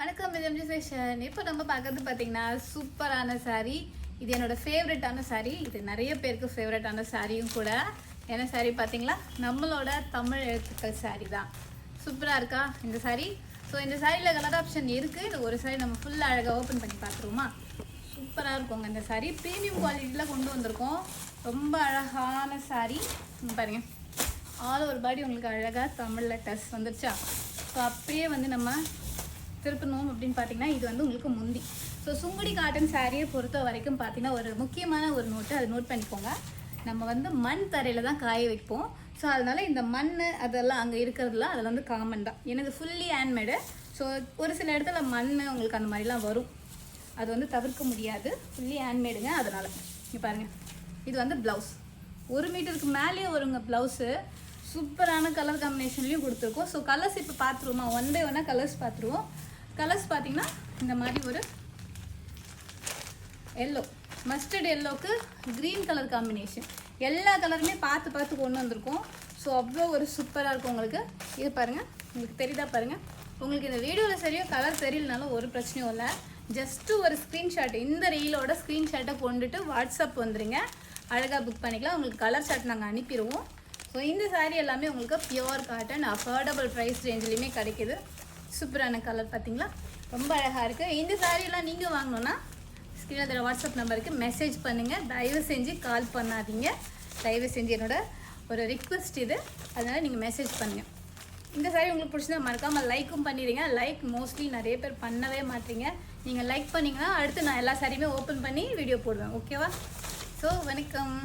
வணக்கம் மிதம்ஜி ஃபேஷன். இப்போ நம்ம பார்க்கறது பார்த்தீங்கன்னா சூப்பரான சாரீ. இது என்னோட ஃபேவரட்டான சாரீ. இது நிறைய பேருக்கு ஃபேவரட்டான சாரியும் கூட. என்ன சாரீ பார்த்தீங்களா? நம்மளோட தமிழ் எழுத்துக்கள் சாரீ தான். சூப்பராக இருக்கா இந்த சாரீ? ஸோ இந்த சாரியில் கலர் ஆப்ஷன் இருக்குது. இது ஒரு சாரீ நம்ம ஃபுல்லாக அழகாக ஓப்பன் பண்ணி பார்த்துருவோமா? சூப்பராக இருக்குங்க இந்த சாரீ. ப்ரீமியம் குவாலிட்டியில் கொண்டு வந்திருக்கோம். ரொம்ப அழகான சாரீ. பாருங்கள், ஆல் ஒரு பாடி உங்களுக்கு அழகாக தமிழில் டச் வந்துருச்சா? ஸோ அப்படியே வந்து நம்ம திருப்பணும் அப்படின்னு பார்த்தீங்கன்னா இது வந்து உங்களுக்கு முந்தி. ஸோ சுங்குடி காட்டன் சாரியை பொறுத்த வரைக்கும் பார்த்தீங்கன்னா ஒரு முக்கியமான ஒரு நோட்டு, அதை நோட் பண்ணிக்கோங்க. நம்ம வந்து மண் தரையில் தான் காய வைப்போம். ஸோ அதனால் இந்த மண் அதெல்லாம் அங்கே இருக்கிறதுலாம் அதில் வந்து காமன் தான். எனக்கு ஃபுல்லி ஹேண்ட்மேடு. ஸோ ஒரு சில இடத்துல மண் உங்களுக்கு அந்த மாதிரிலாம் வரும், அது வந்து தவிர்க்க முடியாது. ஃபுல்லி ஹேண்ட்மேடுங்க. அதனால் இங்கே பாருங்கள், இது வந்து ப்ளவுஸ் 1 மீட்டருக்கு மேலேயே வருங்க ப்ளவுஸு. சூப்பரான கலர் காம்பினேஷன்லேயும் கொடுத்துருக்கோம். ஸோ கலர்ஸ் இப்போ பார்த்துருவோமா? ஒன் பை ஒன்னாக கலர்ஸ் பார்த்துருவோம். கலர்ஸ் பார்த்தீங்கன்னா இந்த மாதிரி ஒரு எல்லோ, மஸ்டர்ட் எல்லோவுக்கு க்ரீன் கலர் காம்பினேஷன். எல்லா கலருமே பார்த்து கொண்டு வந்திருக்கோம். ஸோ அவ்வளோ ஒரு சூப்பராக இருக்கும் உங்களுக்கு. இது பாருங்கள், உங்களுக்கு தெரியுதா பாருங்கள். உங்களுக்கு இந்த வீடியோவில் சரியாக கலர் தெரியலனாலும் ஒரு பிரச்சனையும் இல்லை. ஜஸ்ட்டு ஒரு ஸ்க்ரீன்ஷாட், இந்த ரீலோட ஸ்க்ரீன்ஷாட்டை கொண்டுட்டு வாட்ஸ்அப் வந்துடுங்க, அழகாக புக் பண்ணிக்கலாம். உங்களுக்கு கலர் ஷாட் நாங்கள் அனுப்பிடுவோம். ஸோ இந்த சாரீ எல்லாமே உங்களுக்கு பியோர் காட்டன், அஃபோர்டபுள் ப்ரைஸ் ரேஞ்சிலையுமே கிடைக்கிது. சூப்பரான கலர் பார்த்தீங்களா? ரொம்ப அழகாக இருக்குது. இந்த சாரியெல்லாம் நீங்கள் வாங்கணுன்னா ஸ்க்ரீனில் தர வாட்ஸ்அப் நம்பருக்கு மெசேஜ் பண்ணுங்கள். தயவு செஞ்சு கால் பண்ணாதீங்க. தயவு செஞ்சு என்னோட ஒரு ரிக்வெஸ்ட் இது. அதனால் நீங்கள் மெசேஜ் பண்ணுங்கள். இந்த சாரி உங்களுக்கு பிடிச்சிருந்தா மறக்காமல் லைக்கும் பண்ணிடுங்க. லைக் மோஸ்ட்லி நிறைய பேர் பண்ணவே மாட்டீங்க. நீங்கள் லைக் பண்ணிங்கன்னா அடுத்து நான் எல்லா சாரியுமே ஓப்பன் பண்ணி வீடியோ போடுவேன். ஓகேவா? ஸோ வணக்கம்.